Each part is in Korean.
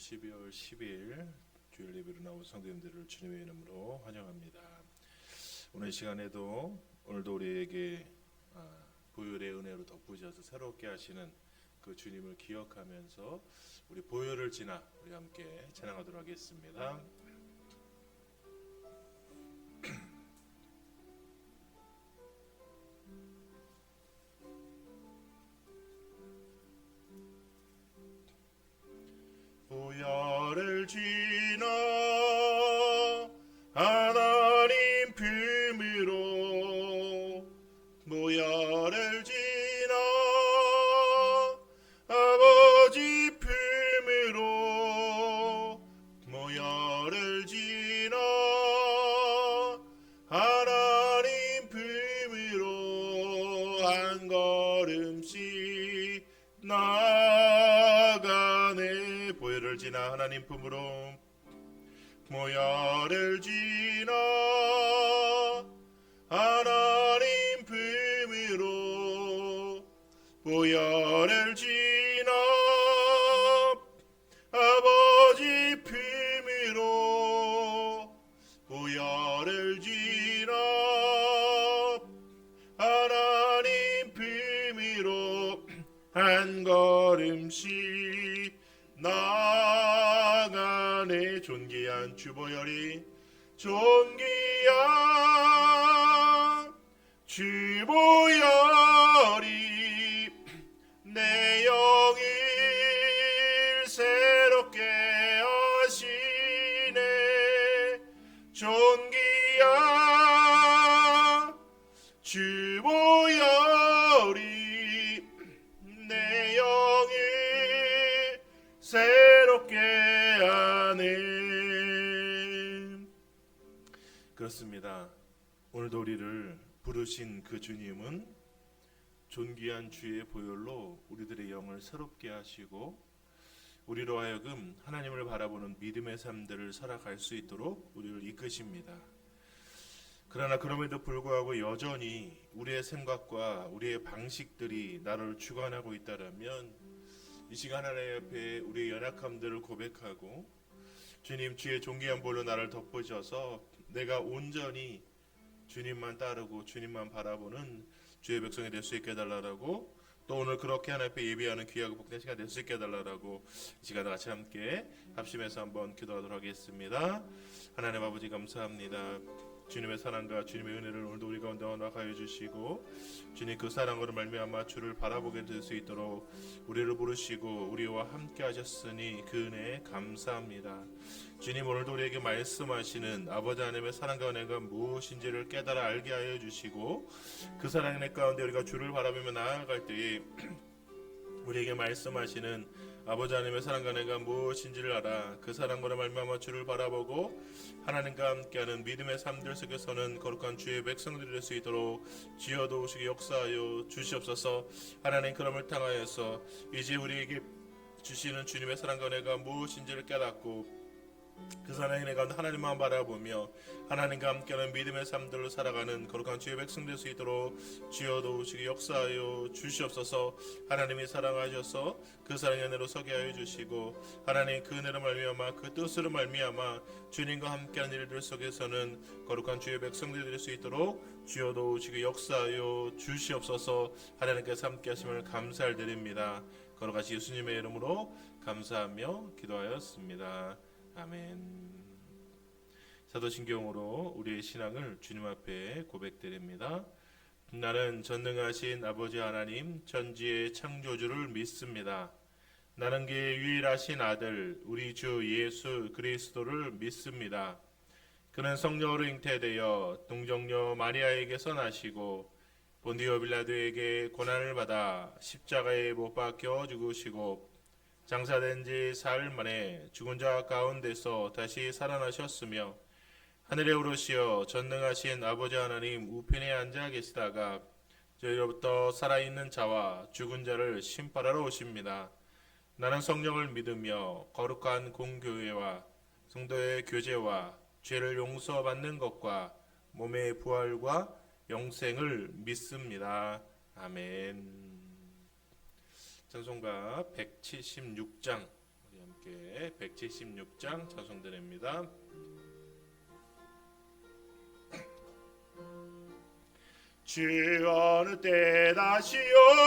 12월 10일 주일 예배로 나온 성도님들을 주님의 이름으로 환영합니다. 오늘 시간에도 오늘도 우리에게 보혈의 은혜로 덮으셔서 새롭게 하시는 그 주님을 기억하면서 우리 보혈을 지나 우리 함께 찬양하도록 하겠습니다. 보혈을 지나 하나님 품으로 보혈을 지나 아버지 품으로 보혈을 지나 하나님 품으로 한 걸음씩 나가네. 보혈을 지나 하나님 품으로 보혈을 지나 하나님 품으로 보혈을 지나 아버지 품으로 보혈을 지나 하나님 품으로 한 걸음씩 나가네. 존귀한 주보혈이 존귀한 주보혈이 내 영을 새롭게 하시네. 존귀한 주보혈이 내 영을 새롭게 하네. 그렇습니다. 오늘도 우리를 부르신 그 주님은 존귀한 주의 보혈로 우리들의 영을 새롭게 하시고 우리로 하여금 하나님을 바라보는 믿음의 삶들을 살아갈 수 있도록 우리를 이끄십니다. 그러나 그럼에도 불구하고 여전히 우리의 생각과 우리의 방식들이 나를 주관하고 있다면 이 시간 하나님 앞에 우리의 연약함들을 고백하고 주님 주의 존귀한 보혈로 나를 덮으셔서 내가 온전히 주님만 따르고 주님만 바라보는 주의 백성이 될 수 있게 해달라고, 또 오늘 그렇게 하나님 앞에 예배하는 귀하고 복된 시간 될 수 있게 해달라고 이 시간에 같이 함께 합심해서 한번 기도하도록 하겠습니다. 하나님 아버지 감사합니다. 주님의 사랑과 주님의 은혜를 오늘도 우리 가운데 허락하여 주시고 주님 그 사랑으로 말미암아 주를 바라보게 될 수 있도록 우리를 부르시고 우리와 함께 하셨으니 그 은혜에 감사합니다. 주님 오늘도 우리에게 말씀하시는 아버지 하나님의 사랑과 은혜가 무엇인지를 깨달아 알게 하여 주시고 그 사랑의 가운데 우리가 주를 바라보며 나아갈 때에 우리에게 말씀하시는 아버지 하나님의 사랑과 은혜가 무엇인지를 알아 그 사랑으로 말미암아 주를 바라보고 하나님과 함께하는 믿음의 삶들 속에서는 거룩한 주의 백성들이 될 수 있도록 주여 도우시기 역사하여 주시옵소서. 하나님 그럼을 통하여서 이제 우리에게 주시는 주님의 사랑과 은혜가 무엇인지를 깨닫고 그 사랑의 은혜 가운데 하나님만 바라보며 하나님과 함께하는 믿음의 삶들로 살아가는 거룩한 주의 백성 될 수 있도록 주여 도우시기 역사하여 주시옵소서. 하나님이 사랑하셔서 그 사랑의 은혜로 서게 하여 주시고 하나님 그 은혜로 말미암아 그 뜻으로 말미암아 주님과 함께하는 일들 속에서는 거룩한 주의 백성들이 될 수 있도록 주여 도우시기 역사하여 주시옵소서. 하나님께서 함께하심을 감사드립니다. 거룩하신 예수님의 이름으로 감사하며 기도하였습니다. 아멘. 사도신경으로 우리의 신앙을 주님 앞에 고백드립니다. 나는 전능하신 아버지 하나님 천지의 창조주를 믿습니다. 나는 그의 유일하신 아들 우리 주 예수 그리스도를 믿습니다. 그는 성령으로 잉태되어 동정녀 마리아에게서 나시고 본디오 빌라도에게 고난을 받아 십자가에 못 박혀 죽으시고 장사된 지 사흘 만에 죽은 자 가운데서 다시 살아나셨으며 하늘에 오르시어 전능하신 아버지 하나님 우편에 앉아 계시다가 저희로부터 살아있는 자와 죽은 자를 심판하러 오십니다. 나는 성령을 믿으며 거룩한 공교회와 성도의 교제와 죄를 용서받는 것과 몸의 부활과 영생을 믿습니다. 아멘. 찬송가 176장 함께 176장 찬송드립니다. 주 어느 때 다시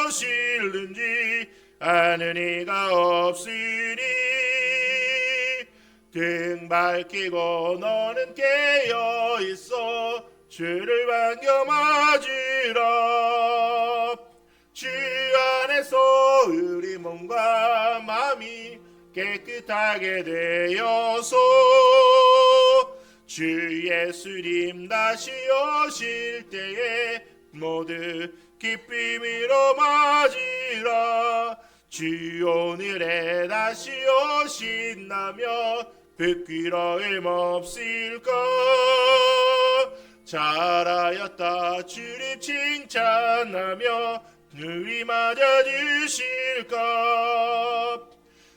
오실는지 아는 이가 없으니 등 밝히고 너는 깨어 있어 주를 반겨 맞으라. 주 안에서 우리 몸과 마음이 깨끗하게 되어서 주 예수님 다시 오실 때에 모두 기쁨으로 맞으라. 주 오늘에 다시 오신다며 부끄러움 없을까. 잘하였다 주님 칭찬하며 우리 맞아주실까.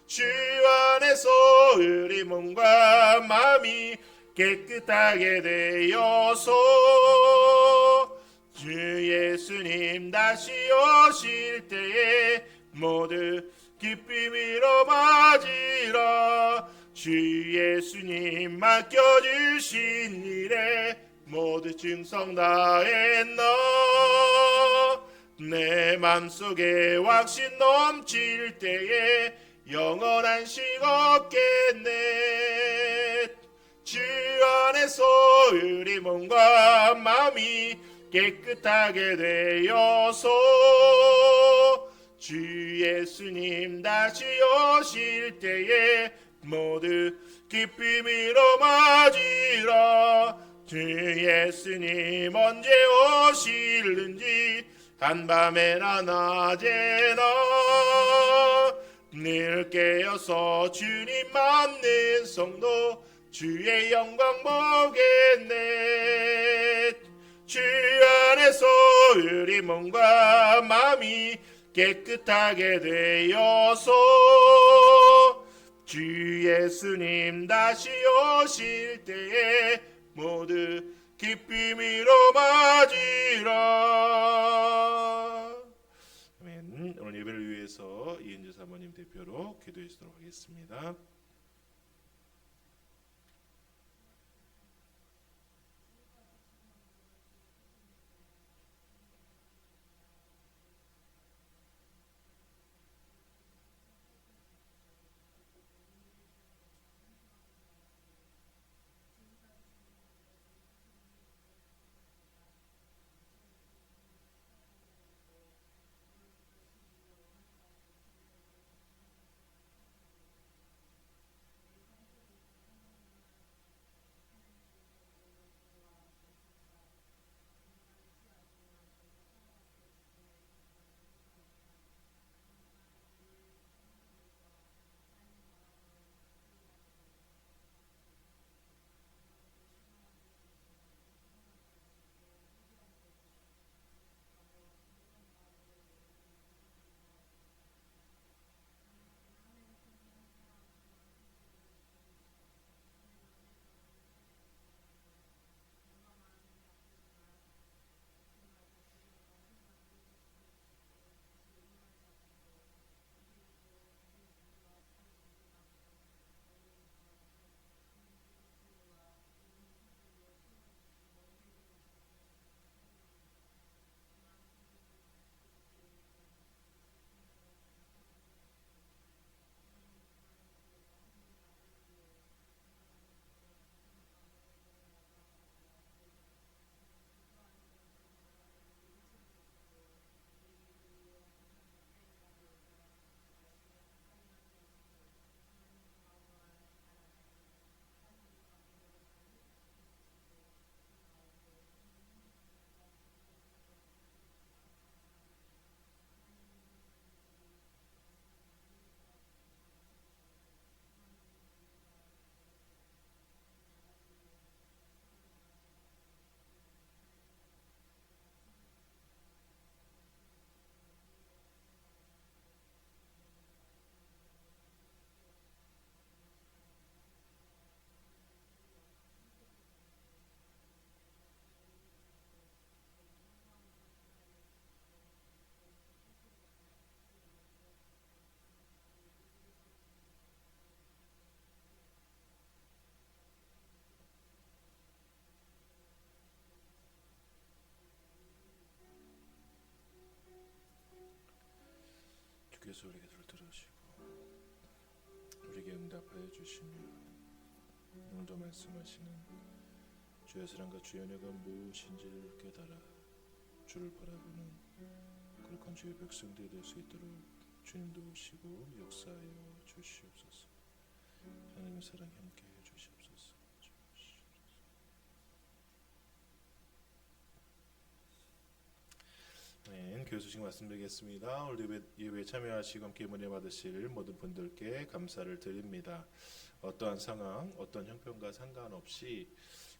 주 안에서 우리 몸과 마음이 깨끗하게 되어서 주 예수님 다시 오실 때에 모두 기쁨으로 맞으라. 주 예수님 맡겨주신 일에 모두 충성 다했나. 내 맘속에 확신 넘칠 때에 영원한 식 없겠네. 주 안에서 우리 몸과 마음이 깨끗하게 되어서 주 예수님 다시 오실 때에 모두 기쁨으로 맞으라. 주 예수님 언제 오실는지 한밤에나 낮에나 늘 깨어서 주님 맞는 성도 주의 영광 보겠네. 주 안에서 우리 몸과 마음이 깨끗하게 되어서 주 예수님 다시 오실 때에 모두 기쁨으로 맞으라. 아멘. 오늘 예배를 위해서 이은주 사모님 대표로 기도해 주도록 하겠습니다. 주께서 우리 기도를 들으시고 우리에게 응답하여 주시며 오늘도 말씀하시는 주의 사랑과 주의 은혜가 무엇인지를 깨달아 주를 바라보는 거룩한 주의 백성들이 될 수 있도록 주님도 오시고 역사하여 주시옵소서. 하나님의 사랑이 함께해 주시옵소서. 네, 교회 소식 말씀드리겠습니다. 오늘 예배에 참여하시고 함께 은혜 받으실 모든 분들께 감사를 드립니다. 어떠한 상황, 어떤 형편과 상관없이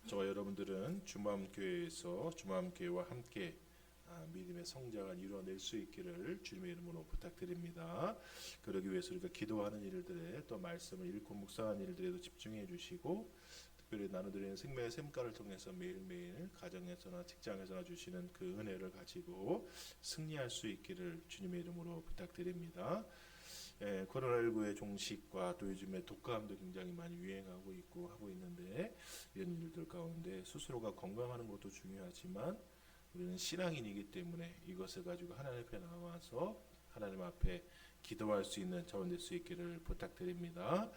저와 여러분들은 주마음교회에서 주마음교회와 함께 믿음의 성장을 이루어낼 수 있기를 주님의 이름으로 부탁드립니다. 그러기 위해서 우리가 기도하는 일들에 또 말씀을 읽고 묵상하는 일들에도 집중해 주시고 특별히 나눠드리는 생명의 샘가를 통해서 매일매일 가정에서나 직장에서나 주시는 그 은혜를 가지고 승리할 수 있기를 주님의 이름으로 부탁드립니다. 코로나19의 종식과 또 요즘에 독감도 굉장히 많이 유행하고 있고 하고 있는데 이런 일들 가운데 스스로가 건강하는 것도 중요하지만 우리는 신앙인이기 때문에 이것을 가지고 하나님 앞에 나와서 하나님 앞에 기도할 수 있는 자원 될 수 있기를 부탁드립니다.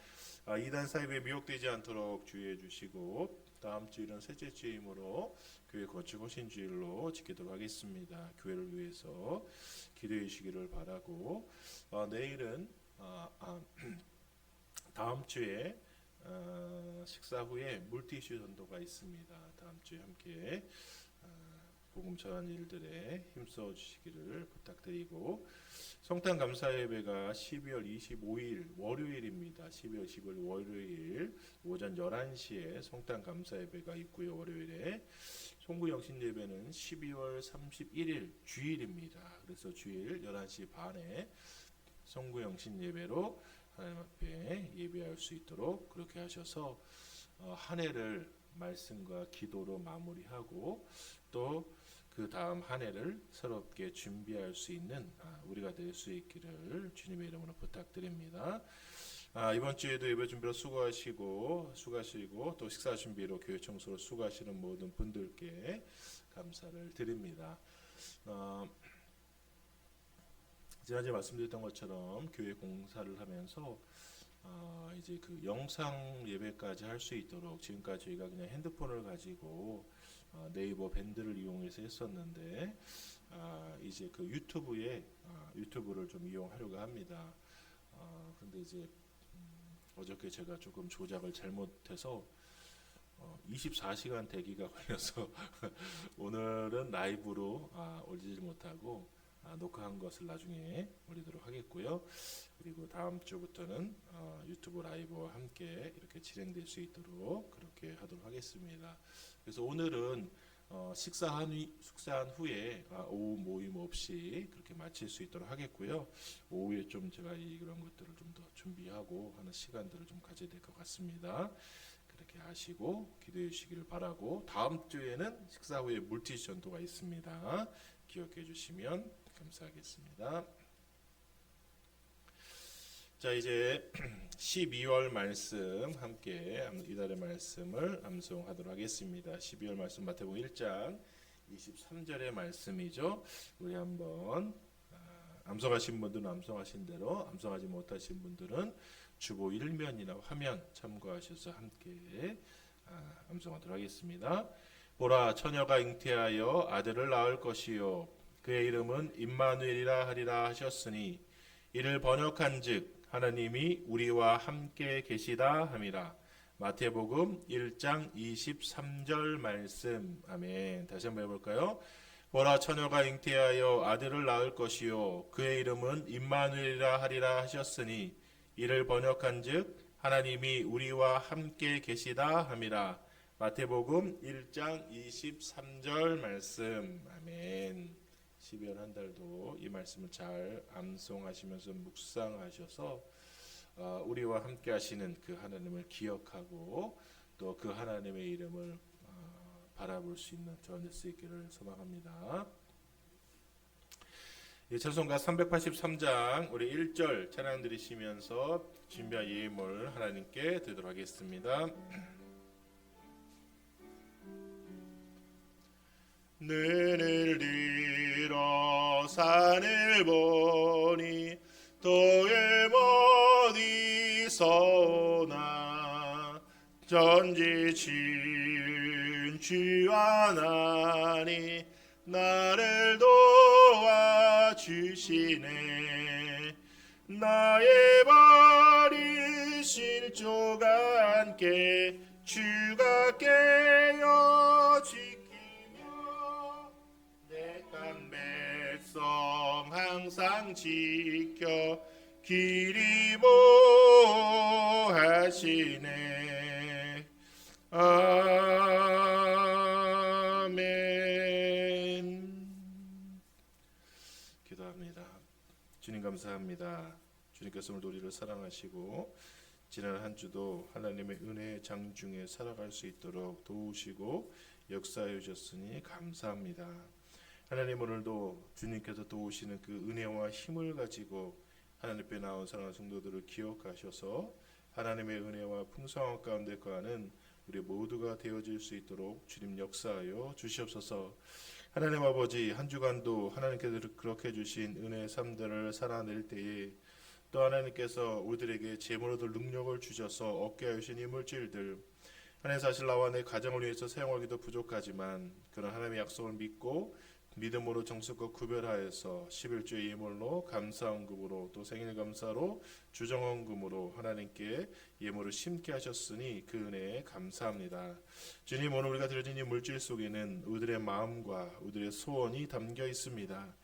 이단 사이비에 미혹되지 않도록 주의해 주시고 다음 주일은 셋째 주임으로 교회 거룩 호신주일로 지키도록 하겠습니다. 교회를 위해서 기도해 주시기를 바라고 내일은 다음 주에 식사 후에 물티슈 전도가 있습니다. 다음 주에 함께 복음 전하는 일들에 힘써 주시기를 부탁드리고 성탄 감사 예배가 12월 25일 월요일입니다. 12월 25일 월요일 오전 11시에 성탄 감사 예배가 있고요. 월요일에 송구 영신 예배는 12월 31일 주일입니다. 그래서 주일 11시 반에 송구 영신 예배로 하나님 앞에 예배할 수 있도록 그렇게 하셔서 한 해를 말씀과 기도로 마무리하고 또 그 다음 한 해를 새롭게 준비할 수 있는 우리가 될 수 있기를 주님의 이름으로 부탁드립니다. 이번 주에도 예배 준비로 수고하시고 또 식사 준비로 교회 청소로 수고하시는 모든 분들께 감사를 드립니다. 지난주에 말씀드렸던 것처럼 교회 공사를 하면서 이제 그 영상 예배까지 할 수 있도록 지금까지 저희가 그냥 핸드폰을 가지고 네이버 밴드를 이용해서 했었는데 이제 그 유튜브를 좀 이용하려고 합니다. 근데 이제 어저께 제가 조금 조작을 잘못해서 24시간 대기가 걸려서 오늘은 라이브로 올리지 못하고 녹화한 것을 나중에 올리도록 하겠고요. 그리고 다음 주부터는 유튜브 라이브와 함께 이렇게 진행될 수 있도록 그렇게 하도록 하겠습니다. 그래서 오늘은 식사한 후에 오후 모임 없이 그렇게 마칠 수 있도록 하겠고요. 오후에 좀 제가 이런 것들을 좀 더 준비하고 하는 시간들을 좀 가져야 될 것 같습니다. 그렇게 하시고 기도해 주시기를 바라고 다음 주에는 식사 후에 물티슈 전도가 있습니다. 기억해 주시면 감사하겠습니다. 자, 이제 12월 말씀 함께 이달의 말씀을 암송하도록 하겠습니다. 12월 말씀 마태복음 1장 23절의 말씀이죠. 우리 한번 암송하신 분들은 암송하신 대로, 암송하지 못하신 분들은 주보 1면이나 화면 참고하셔서 함께 암송하도록 하겠습니다. 보라, 처녀가 잉태하여 아들을 낳을 것이요 그의 이름은 임마누엘이라 하리라 하셨으니 이를 번역한즉 하나님이 우리와 함께 계시다 함이라. 마태복음 1장 23절 말씀. 아멘. 다시 한번 해볼까요? 보라, 처녀가 잉태하여 아들을 낳을 것이요 그의 이름은 임마누엘이라 하리라 하셨으니 이를 번역한즉 하나님이 우리와 함께 계시다 함이라. 마태복음 1장 23절 말씀. 아멘. 12월 한 달도 이 말씀을 잘 암송하시면서 묵상하셔서 우리와 함께 하시는 그 하나님을 기억하고 또 그 하나님의 이름을 바라볼 수 있는 저와 될 수 있기를 소망합니다. 찬송가 383장 우리 1절 찬양 드리시면서 준비한 예물 하나님께 드리도록 하겠습니다. 눈을 들어 산을 보니 또일 어디서나 전지신 주 하나님 나를 도와주시네. 나의 발이 실족한 함께 주가 깨어 지키며 내간 백성 항상 지켜 길이 모하시네. 아멘. 기도합니다. 주님 감사합니다. 주님께서 오늘도 우리를 사랑하시고 지난 한 주도 하나님의 은혜의 장중에 살아갈 수 있도록 도우시고 역사해 주셨으니 감사합니다. 하나님, 오늘도 주님께서 도우시는 그 은혜와 힘을 가지고 하나님 앞에 나온 사랑하는 성도들을 기억하셔서 하나님의 은혜와 풍성함 가운데 거하는 우리 모두가 되어질 수 있도록 주님 역사하여 주시옵소서. 하나님 아버지, 한 주간도 하나님께서 그렇게 주신 은혜의 삶들을 살아낼 때에 또 하나님께서 우리들에게 재물로 얻을 능력을 주셔서 얻게 하신 이 물질들, 하나님, 사실 나와 내 가정을 위해서 사용하기도 부족하지만 그런 하나님의 약속을 믿고 믿음으로 정성껏 구별하여서 11주의 예물로 감사헌금으로 또 생일 감사로 주정헌금으로 하나님께 예물을 심게 하셨으니 그 은혜에 감사합니다. 주님, 오늘 우리가 드려진 이 물질 속에는 우리들의 마음과 우리들의 소원이 담겨 있습니다.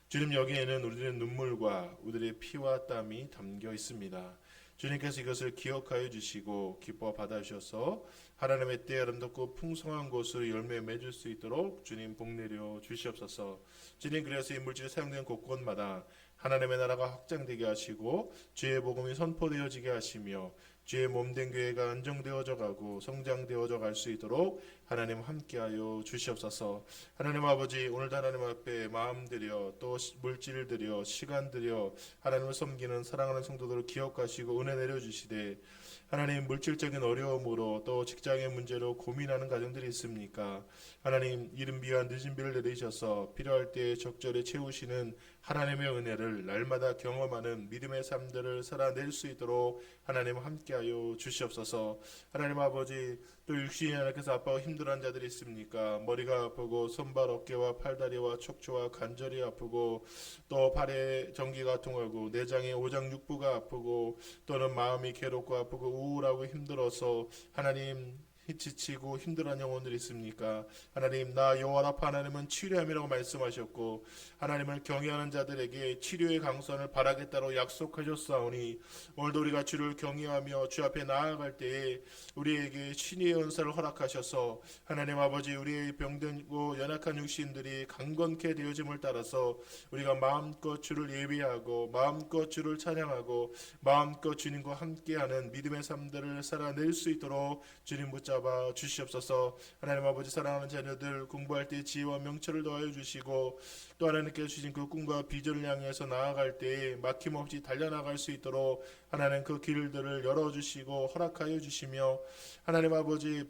주님, 여기에는 우리들의 눈물과 우리들의 피와 땀이 담겨 있습니다. 주님께서 이것을 기억하여 주시고 기뻐 받아주셔서 하나님의 때에 아름답고 풍성한 곳으로 열매 맺을 수 있도록 주님 복내려 주시옵소서. 주님, 그래서 이 물질이 사용된 곳곳마다 하나님의 나라가 확장되게 하시고 주의 복음이 선포되어지게 하시며 주의 몸된 교회가 안정되어져 가고 성장되어져 갈 수 있도록 하나님 함께하여 주시옵소서. 하나님 아버지, 오늘도 하나님 앞에 마음 들여 또 물질 들여 시간 들여 하나님을 섬기는 사랑하는 성도들을 기억하시고 은혜 내려주시되, 하나님, 물질적인 어려움으로 또 직장의 문제로 고민하는 가정들이 있습니까? 하나님, 이른 비와 늦은 비를 내리셔서 필요할 때 적절히 채우시는 하나님의 은혜를 날마다 경험하는 믿음의 삶들을 살아낼 수 있도록 하나님 함께하여 주시옵소서. 하나님 아버지, 또 육신이 하나님께서 아파하고 힘들어하는 자들이 있습니까? 머리가 아프고 손발 어깨와 팔다리와 척추와 관절이 아프고 또 발에 전기가 통하고 내장의 오장육부가 아프고 또는 마음이 괴롭고 아프고 우울하고 힘들어서 하나님 지치고 힘들어하는 영혼들이 있습니까? 하나님, 나 여호와 라파 하나님은 치료함이라고 말씀하셨고 하나님을 경외하는 자들에게 치료의 강선을 바라겠다고 약속하셨사오니 오늘도 우리가 주를 경외하며 주 앞에 나아갈 때에 우리에게 신의 은사를 허락하셔서 하나님 아버지, 우리의 병들고 연약한 육신들이 강건케 되어짐을 따라서 우리가 마음껏 주를 예배하고 마음껏 주를 찬양하고 마음껏 주님과 함께하는 믿음의 삶들을 살아낼 수 있도록 주님 붙잡아 주시옵소서. 하나님 아버지, 사랑하는 자녀들 공부할 때 지혜와 명철을 더하여 주시고 또 하나님께서 주신 그 꿈과 비전을 향해서 나아갈 때에 막힘없이 달려나갈 수 있도록 하나님 그 길들을 열어주시고 허락하여 주시며, 하나님 아버지,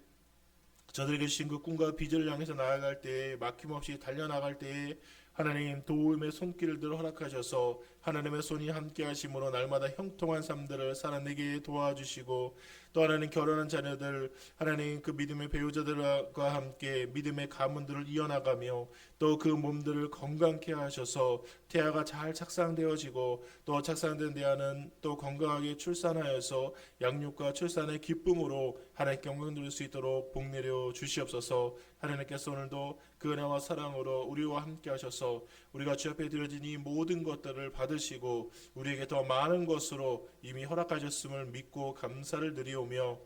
저들에게 주신 그 꿈과 비전을 향해서 나아갈 때에 막힘없이 달려나갈 때에 하나님 도움의 손길을 허락하셔서 하나님의 손이 함께 하심으로 날마다 형통한 삶들을 살아내게 도와주시고 또 하나님, 결혼한 자녀들 하나님 그 믿음의 배우자들과 함께 믿음의 가문들을 이어나가며 또 그 몸들을 건강케 하셔서 태아가 잘 착상되어지고 또 착상된 태아는 또 건강하게 출산하여서 양육과 출산의 기쁨으로 하나님께 영광 드릴 수 있도록 복내려 주시옵소서. 하나님께서 오늘도 그 은혜와 사랑으로 우리와 함께 하셔서 우리가 주 앞에 드려진 이 모든 것들을 받으시고 우리에게 더 많은 것으로 이미 허락하셨음을 믿고 감사를 드리오며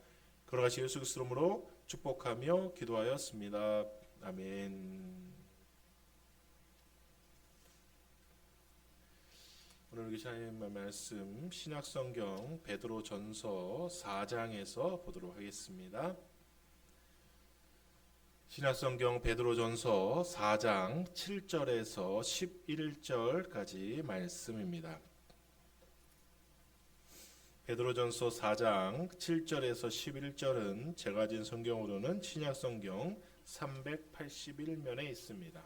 걸어가시 예수 그리스도 이름으로 축복하며 기도하였습니다. 아멘. 오늘 우리 하나님의 말씀 신약성경 베드로전서 4장에서 보도록 하겠습니다. 신약성경 베드로전서 4장 7절에서 11절까지 말씀입니다. 베드로전서 4장 7절에서 11절은 제가 가진 성경으로는 신약성경 381면에 있습니다.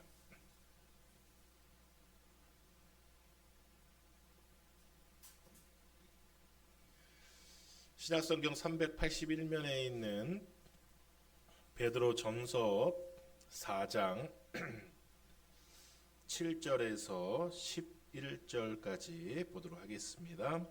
신약성경 381면에 있는 베드로전서 4장 7절에서 11절까지 보도록 하겠습니다.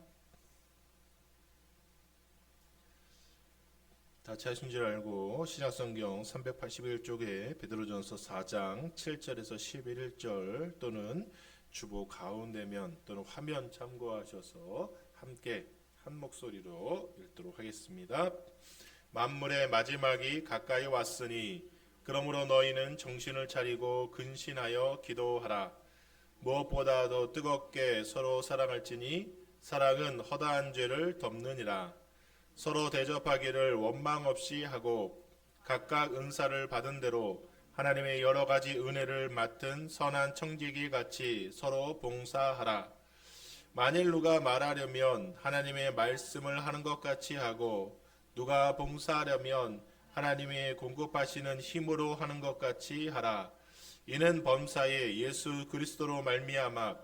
같이 하신 줄 알고 신약성경 381쪽에 베드로전서 4장 7절에서 11절 또는 주보 가운데면 또는 화면 참고하셔서 함께 한 목소리로 읽도록 하겠습니다. 만물의 마지막이 가까이 왔으니 그러므로 너희는 정신을 차리고 근신하여 기도하라. 무엇보다도 뜨겁게 서로 사랑할지니 사랑은 허다한 죄를 덮느니라. 서로 대접하기를 원망 없이 하고 각각 은사를 받은 대로 하나님의 여러 가지 은혜를 맡은 선한 청지기 같이 서로 봉사하라. 만일 누가 말하려면 하나님의 말씀을 하는 것 같이 하고 누가 봉사하려면 하나님의 공급하시는 힘으로 하는 것 같이 하라. 이는 범사에 예수 그리스도로 말미암아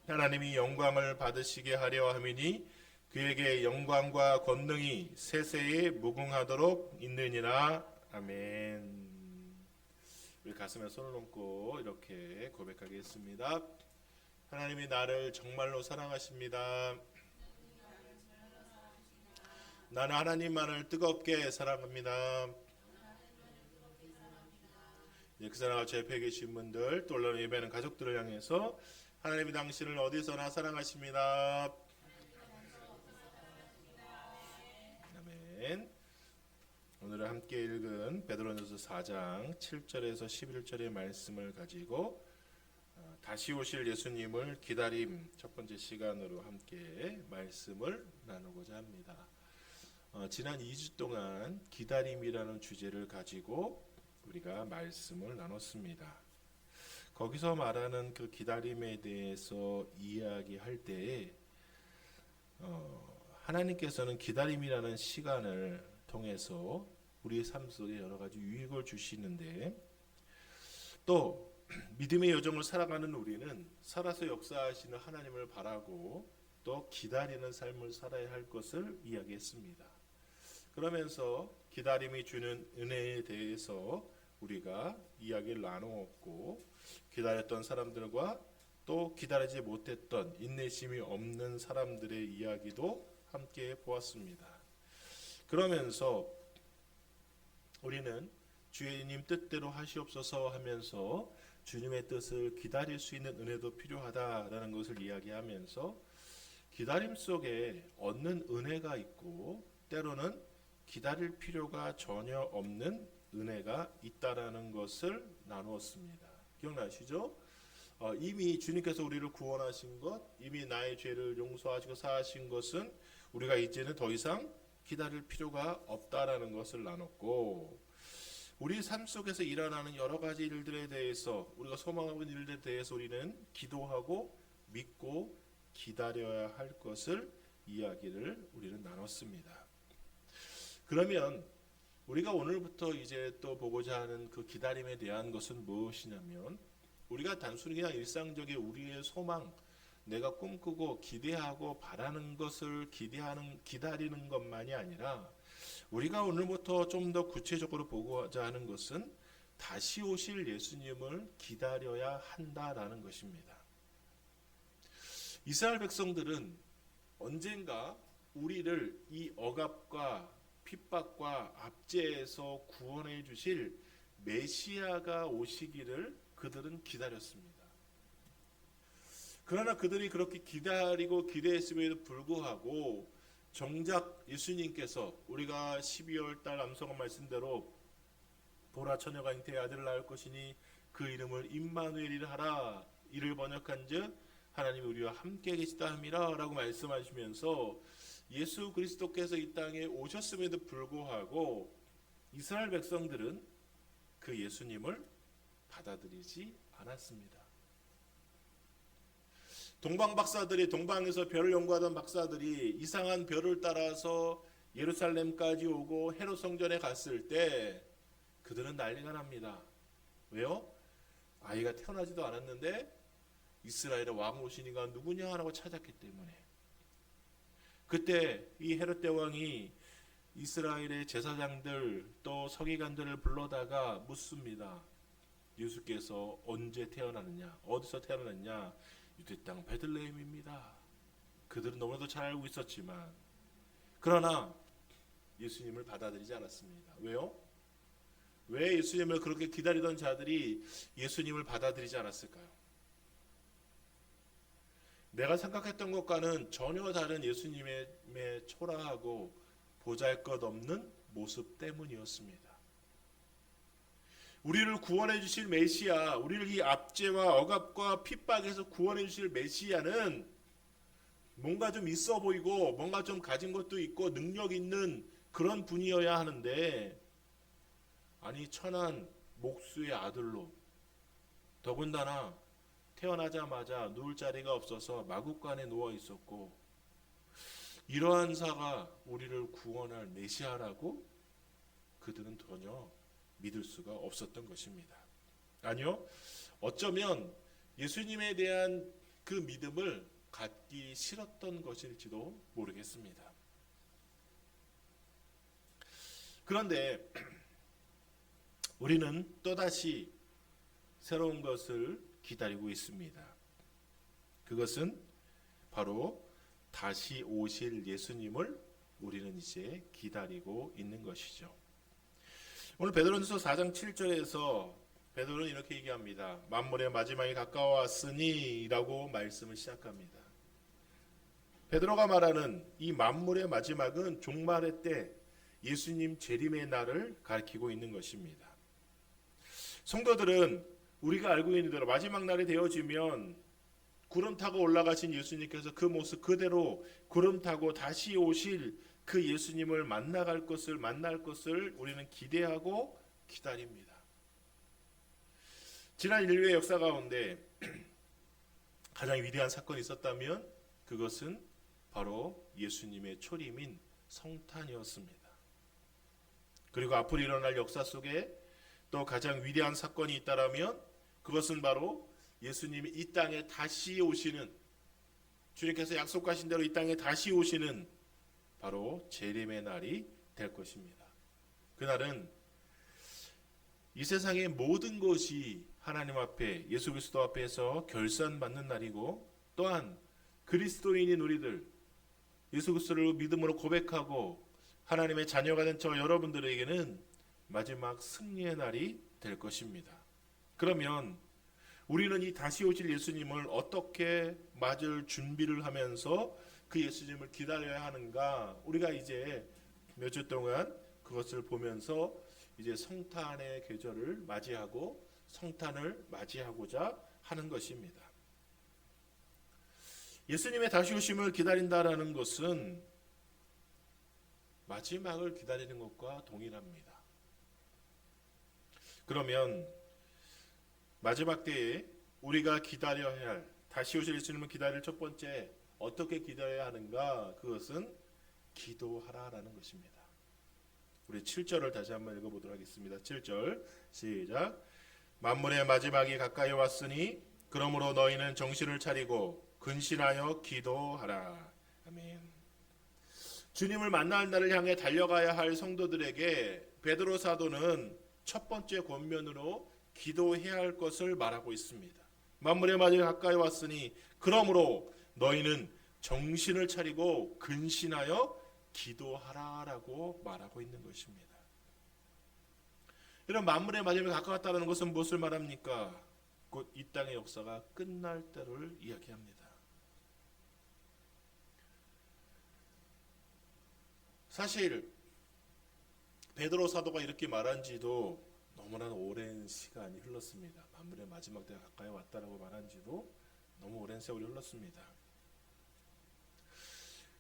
하나님이 영광을 받으시게 하려 함이니 그에게 영광과 권능이 세세에 무궁하도록 있느니라. 아멘. 우리 가슴에 손을 얹고 이렇게 고백하겠습니다. 하나님이 나를 정말로 사랑하십니다. 나는 하나님만을 뜨겁게 사랑합니다. 그 사랑을 제 옆에 계신 분들 또 올라오는 예배하는 가족들을 향해서 하나님이 당신을 어디서나 사랑하십니다. 아멘. 오늘 함께 읽은 베드로전서 4장 7절에서 11절의 말씀을 가지고 다시 오실 예수님을 기다림 첫 번째 시간으로 함께 말씀을 나누고자 합니다. 지난 2주 동안 기다림이라는 주제를 가지고 우리가 말씀을 나눴습니다. 거기서 말하는 그 기다림에 대해서 이야기할 때에 하나님께서는 기다림이라는 시간을 통해서 우리의 삶 속에 여러 가지 유익을 주시는데 또 믿음의 여정을 살아가는 우리는 살아서 역사하시는 하나님을 바라고 또 기다리는 삶을 살아야 할 것을 이야기했습니다. 그러면서 기다림이 주는 은혜에 대해서 우리가 이야기를 나누었고 기다렸던 사람들과 또 기다리지 못했던 인내심이 없는 사람들의 이야기도 함께 보았습니다. 그러면서 우리는 주님 뜻대로 하시옵소서 하면서 주님의 뜻을 기다릴 수 있는 은혜도 필요하다라는 것을 이야기하면서 기다림 속에 얻는 은혜가 있고 때로는 기다릴 필요가 전혀 없는 은혜가 있다라는 것을 나누었습니다. 기억나시죠? 이미 주님께서 우리를 구원하신 것, 이미 나의 죄를 용서하시고 사하신 것은 우리가 이제는 더 이상 기다릴 필요가 없다라는 것을 나눴고 우리 삶 속에서 일어나는 여러 가지 일들에 대해서 우리가 소망하고 있는 일들에 대해서 우리는 기도하고 믿고 기다려야 할 것을 이야기를 우리는 나눴습니다. 그러면 우리가 오늘부터 이제 또 보고자 하는 그 기다림에 대한 것은 무엇이냐면 우리가 단순히 그냥 일상적인 우리의 소망, 내가 꿈꾸고 기대하고 바라는 것을 기다리는 것만이 아니라 우리가 오늘부터 좀 더 구체적으로 보고자 하는 것은 다시 오실 예수님을 기다려야 한다라는 것입니다. 이스라엘 백성들은 언젠가 우리를 이 억압과 핍박과 압제에서 구원해 주실 메시아가 오시기를 그들은 기다렸습니다. 그러나 그들이 그렇게 기다리고 기대했음에도 불구하고 정작 예수님께서 우리가 12월 달 암송한 말씀대로 보라 처녀가 잉태의 아들을 낳을 것이니 그 이름을 임마누엘이라 하라. 이를 번역한즉 하나님이 우리와 함께 계시다 함이라 라고 말씀하시면서 예수 그리스도께서 이 땅에 오셨음에도 불구하고 이스라엘 백성들은 그 예수님을 받아들이지 않았습니다. 동방 박사들이 동방에서 별을 연구하던 박사들이 이상한 별을 따라서 예루살렘까지 오고 헤롯 성전에 갔을 때 그들은 난리가 납니다. 왜요? 아이가 태어나지도 않았는데 이스라엘의 왕 오시니가 누구냐 하고 찾았기 때문에. 그때 이 헤롯 대왕이 이스라엘의 제사장들 또 서기관들을 불러다가 묻습니다. 예수께서 언제 태어나느냐, 어디서 태어났느냐? 유대 땅 베들레헴입니다. 그들은 너무나도 잘 알고 있었지만, 그러나 예수님을 받아들이지 않았습니다. 왜요? 왜 예수님을 그렇게 기다리던 자들이 예수님을 받아들이지 않았을까요? 내가 생각했던 것과는 전혀 다른 예수님의 초라하고 보잘것없는 모습 때문이었습니다. 우리를 구원해 주실 메시아, 우리를 이 압제와 억압과 핍박에서 구원해 주실 메시아는 뭔가 좀 있어 보이고 뭔가 좀 가진 것도 있고 능력 있는 그런 분이어야 하는데, 아니 천한 목수의 아들로, 더군다나 태어나자마자 누울 자리가 없어서 마구간에 누워 있었고, 이러한 사가 우리를 구원할 메시아라고 그들은 전혀 믿을 수가 없었던 것입니다. 아니요, 어쩌면 예수님에 대한 그 믿음을 갖기 싫었던 것일지도 모르겠습니다. 그런데 우리는 또다시 새로운 것을 기다리고 있습니다. 그것은 바로 다시 오실 예수님을 우리는 이제 기다리고 있는 것이죠. 오늘 베드로전서 4장 7절에서 베드로는 이렇게 얘기합니다. 만물의 마지막이 가까워왔으니 라고 말씀을 시작합니다. 베드로가 말하는 이 만물의 마지막은 종말의 때 예수님 재림의 날을 가리키고 있는 것입니다. 성도들은 우리가 알고 있는 대로 마지막 날이 되어지면 구름 타고 올라가신 예수님께서 그 모습 그대로 구름 타고 다시 오실 그 예수님을 만날 것을 우리는 기대하고 기다립니다. 지난 인류의 역사 가운데 가장 위대한 사건이 있었다면 그것은 바로 예수님의 초림인 성탄이었습니다. 그리고 앞으로 일어날 역사 속에 또 가장 위대한 사건이 있다라면 그것은 바로 예수님이 이 땅에 다시 오시는, 주님께서 약속하신 대로 이 땅에 다시 오시는 바로 재림의 날이 될 것입니다. 그날은 이 세상의 모든 것이 하나님 앞에, 예수 그리스도 앞에서 결산받는 날이고, 또한 그리스도인인 우리들, 예수 그리스도를 믿음으로 고백하고 하나님의 자녀가 된 저 여러분들에게는 마지막 승리의 날이 될 것입니다. 그러면 우리는 이 다시 오실 예수님을 어떻게 맞을 준비를 하면서 그 예수님을 기다려야 하는가? 우리가 이제 몇 주 동안 그것을 보면서 이제 성탄의 계절을 맞이하고 성탄을 맞이하고자 하는 것입니다. 예수님의 다시 오심을 기다린다라는 것은 마지막을 기다리는 것과 동일합니다. 그러면 마지막 때에 우리가 기다려야 할, 다시 오실 예수님을 기다릴 첫 번째 어떻게 기다려야 하는가? 그것은 기도하라라는 것입니다. 우리 7절을 다시 한번 읽어보도록 하겠습니다. 7절 시작. 만물의 마지막이 가까이 왔으니 그러므로 너희는 정신을 차리고 근신하여 기도하라. 아멘. 주님을 만날 날을 향해 달려가야 할 성도들에게 베드로 사도는 첫 번째 권면으로 기도해야 할 것을 말하고 있습니다. 만물의 마지막이 가까이 왔으니 그러므로 너희는 정신을 차리고 근신하여 기도하라라고 말하고 있는 것입니다. 이런 만물의 마지막이 가까웠다는 것은 무엇을 말합니까? 곧 이 땅의 역사가 끝날 때를 이야기합니다. 사실 베드로 사도가 이렇게 말한 지도 너무나 오랜 시간이 흘렀습니다. 만물의 마지막 때가 가까이 왔다라고 말한 지도 너무 오랜 세월이 흘렀습니다.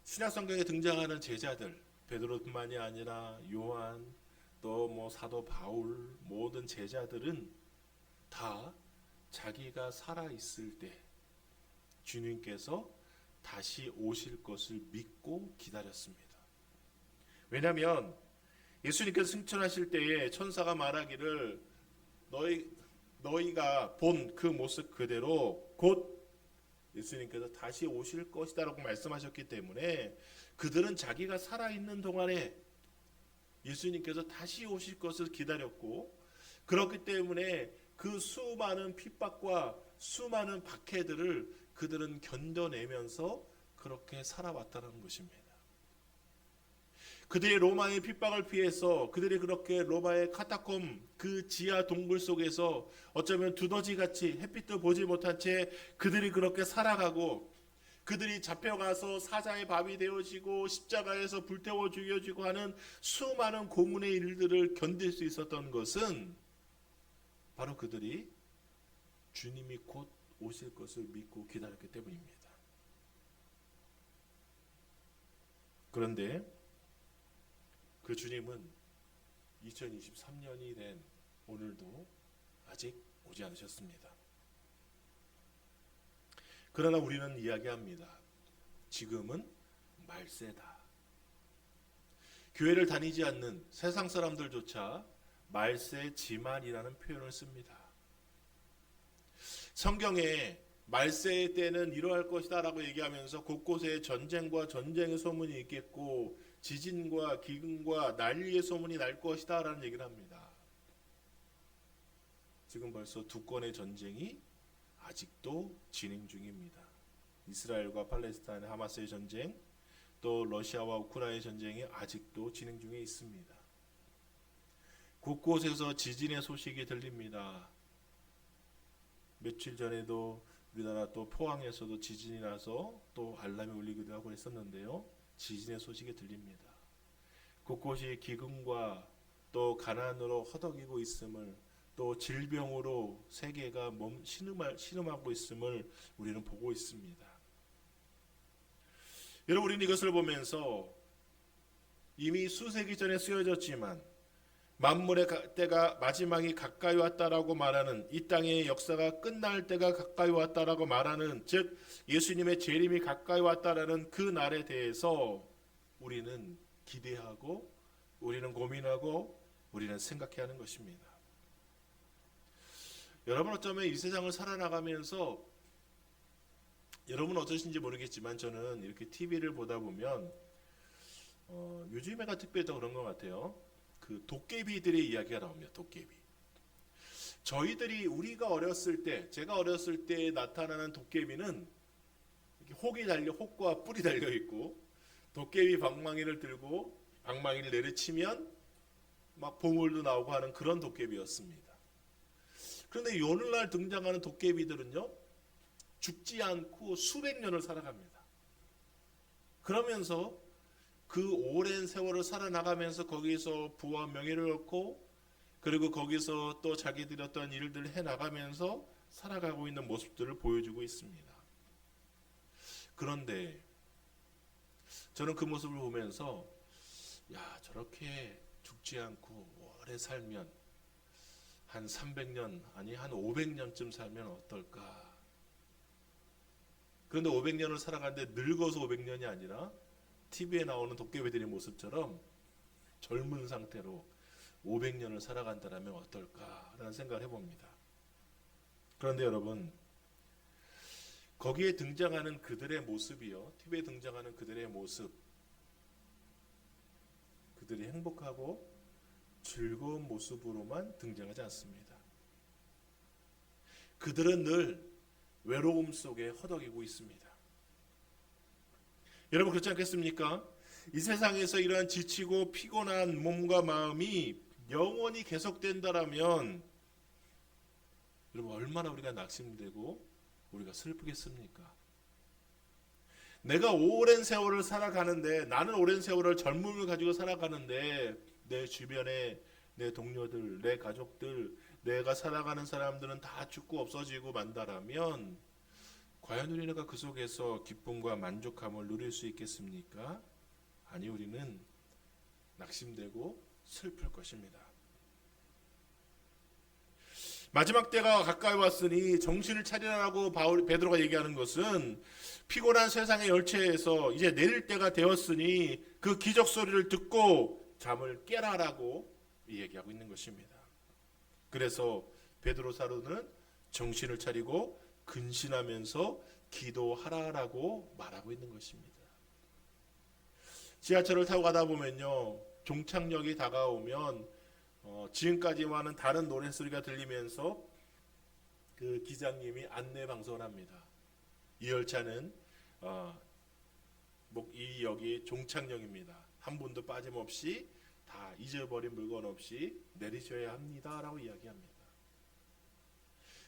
신약 성경에 등장하는 제자들, 베드로뿐만이 아니라 요한, 또 사도 바울, 모든 제자들은 다 자기가 살아있을 때 주님께서 다시 오실 것을 믿고 기다렸습니다. 왜냐하면 예수님께서 승천하실 때에 천사가 말하기를 너희가 본 그 모습 그대로 곧 예수님께서 다시 오실 것이다 라고 말씀하셨기 때문에 그들은 자기가 살아있는 동안에 예수님께서 다시 오실 것을 기다렸고, 그렇기 때문에 그 수많은 핍박과 수많은 박해들을 그들은 견뎌내면서 그렇게 살아왔다는 것입니다. 그들이 로마의 핍박을 피해서 그들이 그렇게 로마의 카타콤 그 지하 동굴 속에서 어쩌면 두더지같이 햇빛도 보지 못한 채 그들이 그렇게 살아가고, 그들이 잡혀가서 사자의 밥이 되어지고 십자가에서 불태워 죽여지고 하는 수많은 고문의 일들을 견딜 수 있었던 것은 바로 그들이 주님이 곧 오실 것을 믿고 기다렸기 때문입니다. 그런데 그 주님은 2023년이 된 오늘도 아직 오지 않으셨습니다. 그러나 우리는 이야기합니다. 지금은 말세다. 교회를 다니지 않는 세상 사람들조차 말세 지만이라는 표현을 씁니다. 성경에 말세의 때는 이러할 것이다 라고 얘기하면서 곳곳에 전쟁과 전쟁의 소문이 있겠고 지진과 기근과 난리의 소문이 날 것이다 라는 얘기를 합니다. 지금 벌써 두 건의 전쟁이 아직도 진행 중입니다. 이스라엘과 팔레스타인 하마스의 전쟁, 또 러시아와 우크라이나의 전쟁이 아직도 진행 중에 있습니다. 곳곳에서 지진의 소식이 들립니다. 며칠 전에도 우리나라 또 포항에서도 지진이 나서 또 알람이 울리기도 하고 했었는데요. 지진의 소식이 들립니다. 곳곳이 기근과 또 가난으로 허덕이고 있음을, 또 질병으로 세계가 신음하고 있음을 우리는 보고 있습니다. 여러분, 우리는 이것을 보면서 이미 수세기 전에 쓰여졌지만 만물의 때가 마지막이 가까이 왔다라고 말하는, 이 땅의 역사가 끝날 때가 가까이 왔다라고 말하는, 즉 예수님의 재림이 가까이 왔다라는 그 날에 대해서 우리는 기대하고, 우리는 고민하고, 우리는 생각해야 하는 것입니다. 여러분, 어쩌면 이 세상을 살아나가면서 여러분 어떠신지 모르겠지만 저는 이렇게 TV를 보다 보면 요즘에가 특별히 더 그런 것 같아요. 그 도깨비들의 이야기가 나옵니다. 도깨비. 우리가 어렸을 때, 제가 어렸을 때 나타나는 도깨비는 이렇게 혹과 뿔이 달려 있고, 도깨비 방망이를 들고 방망이를 내리치면 막 보물도 나오고 하는 그런 도깨비였습니다. 그런데 오늘날 등장하는 도깨비들은요, 죽지 않고 수백 년을 살아갑니다. 그러면서 그 오랜 세월을 살아나가면서 거기서 부와 명예를 얻고, 그리고 거기서 또 자기들이 어떤 일들을 해나가면서 살아가고 있는 모습들을 보여주고 있습니다. 그런데 저는 그 모습을 보면서 저렇게 죽지 않고 오래 살면 한 300년 아니 한 500년쯤 살면 어떨까. 그런데 500년을 살아가는데 늙어서 500년이 아니라 TV에 나오는 도깨비들의 모습처럼 젊은 상태로 500년을 살아간다면 어떨까라는 생각을 해봅니다. 그런데 여러분, 거기에 등장하는 그들의 모습이요, TV에 등장하는 그들의 모습, 그들이 행복하고 즐거운 모습으로만 등장하지 않습니다. 그들은 늘 외로움 속에 허덕이고 있습니다. 여러분, 그렇지 않겠습니까? 이 세상에서 이러한 지치고 피곤한 몸과 마음이 영원히 계속된다라면 여러분, 얼마나 우리가 낙심되고 우리가 슬프겠습니까? 내가 오랜 세월을 살아가는데, 나는 오랜 세월을 젊음을 가지고 살아가는데 내 주변에 내 동료들, 내 가족들, 내가 살아가는 사람들은 다 죽고 없어지고 만다라면 과연 우리가 그 속에서 기쁨과 만족함을 누릴 수 있겠습니까? 아니, 우리는 낙심되고 슬플 것입니다. 마지막 때가 가까이 왔으니 정신을 차리라고 베드로가 얘기하는 것은, 피곤한 세상의 열체에서 이제 내릴 때가 되었으니 그 기적 소리를 듣고 잠을 깨라라고 얘기하고 있는 것입니다. 그래서 베드로 사도는 정신을 차리고 근신하면서 기도하라라고 말하고 있는 것입니다. 지하철을 타고 가다 보면요, 종착역이 다가오면 지금까지와는 다른 노랫소리가 들리면서 그 기장님이 안내 방송을 합니다. 이 열차는 이 역이 종착역입니다. 한 분도 빠짐없이 다 잊어버린 물건 없이 내리셔야 합니다라고 이야기합니다.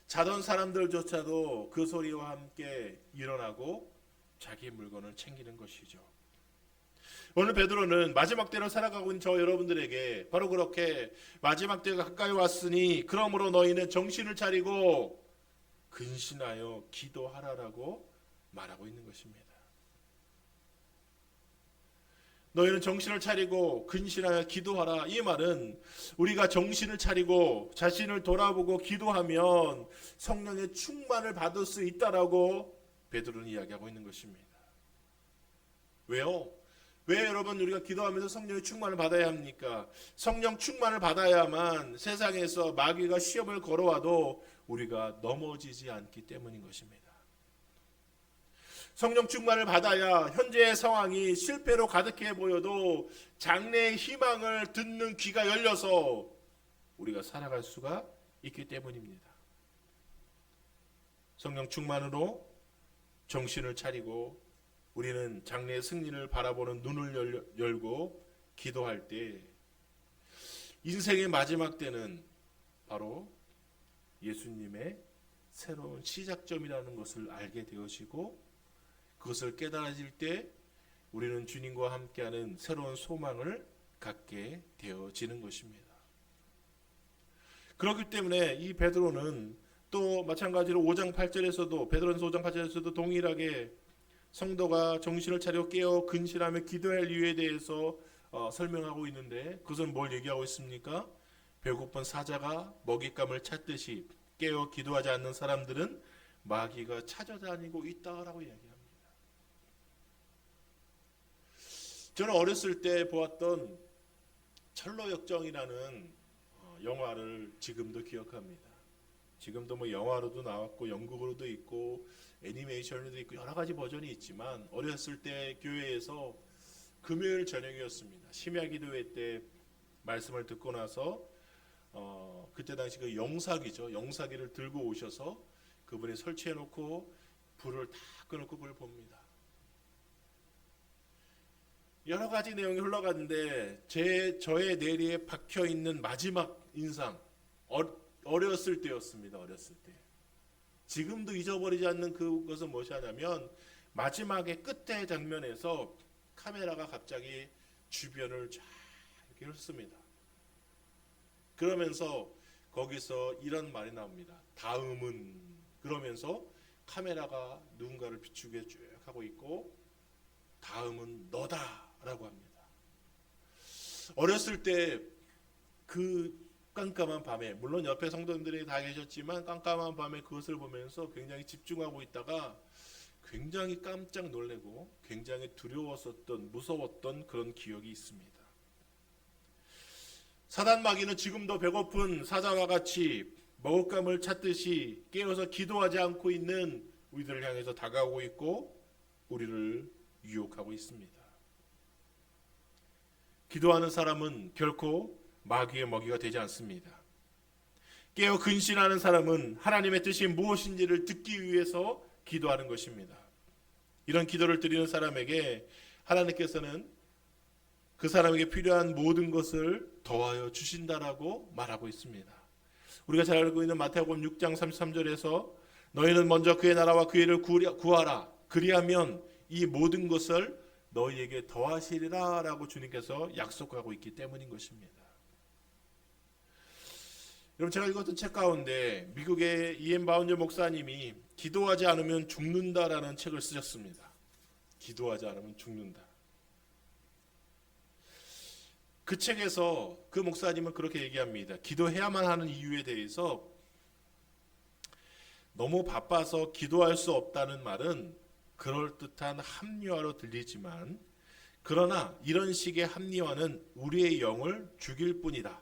자던 사람들조차도 그 소리와 함께 일어나고 자기 물건을 챙기는 것이죠. 오늘 베드로는 마지막 때를 살아가고 있는 저 여러분들에게 바로 그렇게 마지막 때가 가까이 왔으니 그러므로 너희는 정신을 차리고 근신하여 기도하라라고 말하고 있는 것입니다. 너희는 정신을 차리고 근신하여 기도하라. 이 말은 우리가 정신을 차리고 자신을 돌아보고 기도하면 성령의 충만을 받을 수 있다라고 베드로는 이야기하고 있는 것입니다. 왜요? 왜 여러분 우리가 기도하면서 성령의 충만을 받아야 합니까? 성령 충만을 받아야만 세상에서 마귀가 시험을 걸어와도 우리가 넘어지지 않기 때문인 것입니다. 성령 충만을 받아야 현재의 상황이 실패로 가득해 보여도 장래의 희망을 듣는 귀가 열려서 우리가 살아갈 수가 있기 때문입니다. 성령 충만으로 정신을 차리고 우리는 장래의 승리를 바라보는 눈을 열고 기도할 때 인생의 마지막 때는 바로 예수님의 새로운 시작점이라는 것을 알게 되어지고 그것을 깨달아질 때 우리는 주님과 함께하는 새로운 소망을 갖게 되어지는 것입니다. 그렇기 때문에 이 베드로는 또 마찬가지로 5장 8절에서도 베드로전서 5장 8절에서도 동일하게 성도가 정신을 차려 깨어 근신하며 기도할 이유에 대해서 설명하고 있는데 그것은 뭘 얘기하고 있습니까? 배고픈 사자가 먹잇감을 찾듯이 깨어 기도하지 않는 사람들은 마귀가 찾아다니고 있다라고 이야기합니다. 저는 어렸을 때 보았던 철로역정이라는 영화를 지금도 기억합니다. 지금도 뭐 영화로도 나왔고 영국으로도 있고 애니메이션으로도 있고 여러 가지 버전이 있지만 어렸을 때 교회에서 금요일 저녁이었습니다. 심야 기도회 때 말씀을 듣고 나서 그때 당시 그 영사기죠. 영사기를 들고 오셔서 그분이 설치해 놓고 불을 다 꺼놓고 그걸 봅니다. 여러 가지 내용이 흘러가는데 저의 뇌리에 박혀 있는 마지막 인상 어렸을 때였습니다. 어렸을 때. 지금도 잊어버리지 않는 그것은 무엇이냐면 마지막에 끝의 장면에서 카메라가 갑자기 주변을 쫙 이렇게 훑습니다. 그러면서 거기서 이런 말이 나옵니다. 다음은 그러면서 카메라가 누군가를 비추게 쭉 하고 있고 다음은 너다라고 합니다. 어렸을 때 그 깜깜한 밤에 물론 옆에 성도님들이 다 계셨지만 깜깜한 밤에 그것을 보면서 굉장히 집중하고 있다가 굉장히 깜짝 놀래고 굉장히 두려웠었던 무서웠던 그런 기억이 있습니다. 사단 마귀는 지금도 배고픈 사자와 같이 먹잇감을 찾듯이 깨어서 기도하지 않고 있는 우리들을 향해서 다가오고 있고 우리를 유혹하고 있습니다. 기도하는 사람은 결코 마귀의 먹이가 되지 않습니다. 깨어 근신하는 사람은 하나님의 뜻이 무엇인지를 듣기 위해서 기도하는 것입니다. 이런 기도를 드리는 사람에게 하나님께서는 그 사람에게 필요한 모든 것을 더하여 주신다라고 말하고 있습니다. 우리가 잘 알고 있는 마태복음 6장 33절에서 너희는 먼저 그의 나라와 그의 일을 구하라. 그리하면 이 모든 것을 너희에게 더하시리라 라고 주님께서 약속하고 있기 때문인 것입니다. 여러분 제가 읽었던 책 가운데 미국의 이엠 바운저 목사님이 기도하지 않으면 죽는다라는 책을 쓰셨습니다. 기도하지 않으면 죽는다. 그 책에서 그 목사님은 그렇게 얘기합니다. 기도해야만 하는 이유에 대해서 너무 바빠서 기도할 수 없다는 말은 그럴듯한 합리화로 들리지만 그러나 이런 식의 합리화는 우리의 영을 죽일 뿐이다.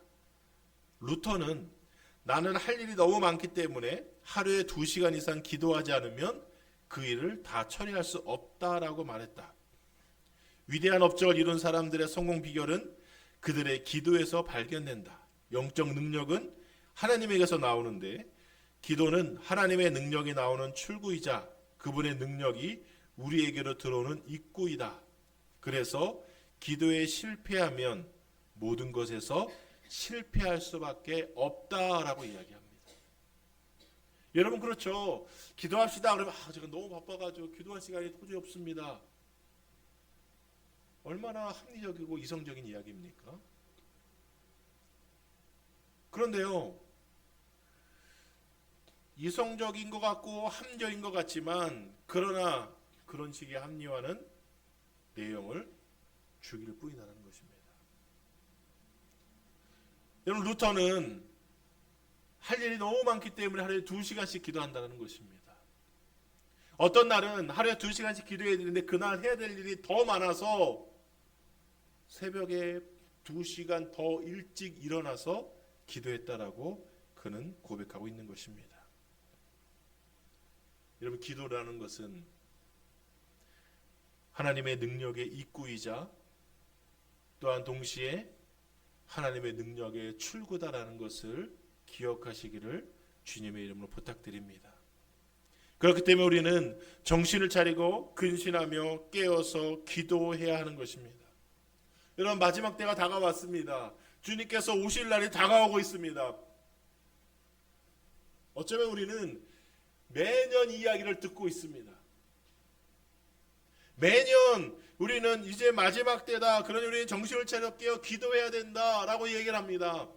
루터는 나는 할 일이 너무 많기 때문에 하루에 2시간 이상 기도하지 않으면 그 일을 다 처리할 수 없다라고 말했다. 위대한 업적을 이룬 사람들의 성공 비결은 그들의 기도에서 발견된다. 영적 능력은 하나님에게서 나오는데 기도는 하나님의 능력이 나오는 출구이자 그분의 능력이 우리에게로 들어오는 입구이다. 그래서 기도에 실패하면 모든 것에서 실패할 수밖에 없다라고 이야기합니다. 여러분 그렇죠. 기도합시다 그러면 제가 너무 바빠가지고 기도할 시간이 도저히 없습니다. 얼마나 합리적이고 이성적인 이야기입니까? 그런데요, 이성적인 것 같고 합리적인 것 같지만 그러나 그런 식의 합리화는 내용을 죽일 뿐이라는 것입니다. 여러분 루터는 할 일이 너무 많기 때문에 하루에 2시간씩 기도한다는 것입니다. 어떤 날은 하루에 2시간씩 기도해야 되는데 그날 해야 될 일이 더 많아서 새벽에 2시간 더 일찍 일어나서 기도했다라고 그는 고백하고 있는 것입니다. 여러분 기도라는 것은 하나님의 능력의 입구이자 또한 동시에 하나님의 능력의 출구다라는 것을 기억하시기를 주님의 이름으로 부탁드립니다. 그렇기 때문에 우리는 정신을 차리고 근신하며 깨어서 기도해야 하는 것입니다. 여러분 마지막 때가 다가왔습니다. 주님께서 오실 날이 다가오고 있습니다. 어쩌면 우리는 매년 이 이야기를 듣고 있습니다. 매년 우리는 이제 마지막 때다. 그러니 우리는 정신을 차려 깨어 기도해야 된다라고 얘기를 합니다.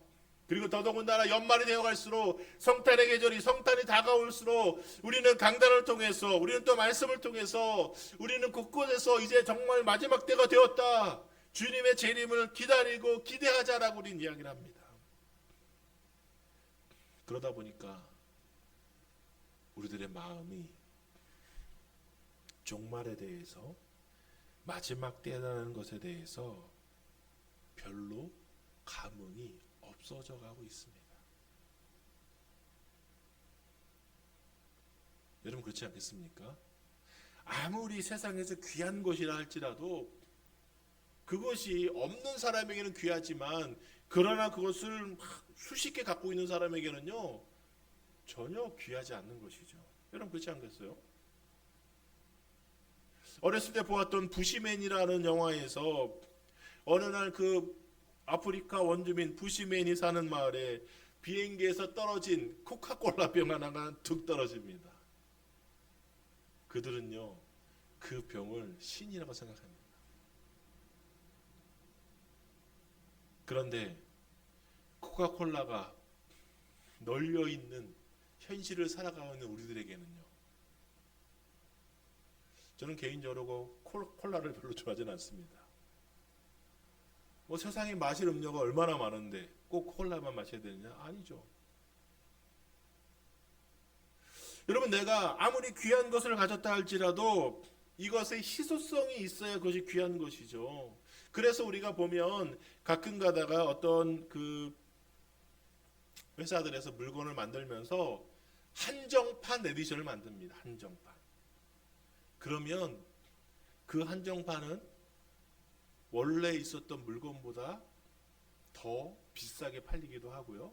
그리고 더더군다나 연말이 되어갈수록 성탄의 계절이 성탄이 다가올수록 우리는 강단을 통해서 우리는 또 말씀을 통해서 우리는 곳곳에서 이제 정말 마지막 때가 되었다. 주님의 재림을 기다리고 기대하자라고 우리는 이야기를 합니다. 그러다 보니까 우리들의 마음이 종말에 대해서 마지막 때라는 것에 대해서 별로 감흥이 없어져 가고 있습니다. 여러분 그렇지 않겠습니까? 아무리 세상에서 귀한 것이라 할지라도 그것이 없는 사람에게는 귀하지만 그러나 그것을 수십 개 갖고 있는 사람에게는요 전혀 귀하지 않는 것이죠. 여러분 그렇지 않겠어요? 어렸을 때 보았던 부시맨이라는 영화에서 어느 날 그 아프리카 원주민 부시맨이 사는 마을에 비행기에서 떨어진 코카콜라 병 하나가 툭 떨어집니다. 그들은요 그 병을 신이라고 생각합니다. 그런데 코카콜라가 널려있는 현실을 살아가고 있는 우리들에게는요 저는 개인적으로 콜라를 별로 좋아하지는 않습니다. 뭐 세상에 마실 음료가 얼마나 많은데 꼭 콜라만 마셔야 되느냐? 아니죠. 여러분 내가 아무리 귀한 것을 가졌다 할지라도 이것의 희소성이 있어야 그것이 귀한 것이죠. 그래서 우리가 보면 가끔 가다가 어떤 그 회사들에서 물건을 만들면서 한정판 에디션을 만듭니다. 한정판. 그러면 그 한정판은 원래 있었던 물건보다 더 비싸게 팔리기도 하고요.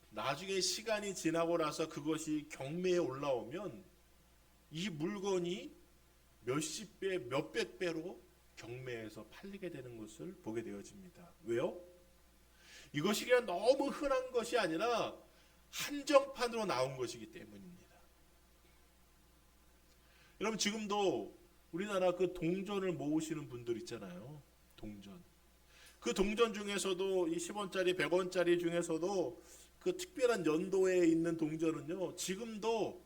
나중에 시간이 지나고 나서 그것이 경매에 올라오면 이 물건이 몇십 배, 몇백 배로 경매에서 팔리게 되는 것을 보게 되어집니다. 왜요? 이것이 그냥 너무 흔한 것이 아니라 한정판으로 나온 것이기 때문입니다. 여러분 지금도 우리나라 그 동전을 모으시는 분들 있잖아요. 동전. 그 동전 중에서도 이 10원짜리, 100원짜리 중에서도 그 특별한 연도에 있는 동전은요. 지금도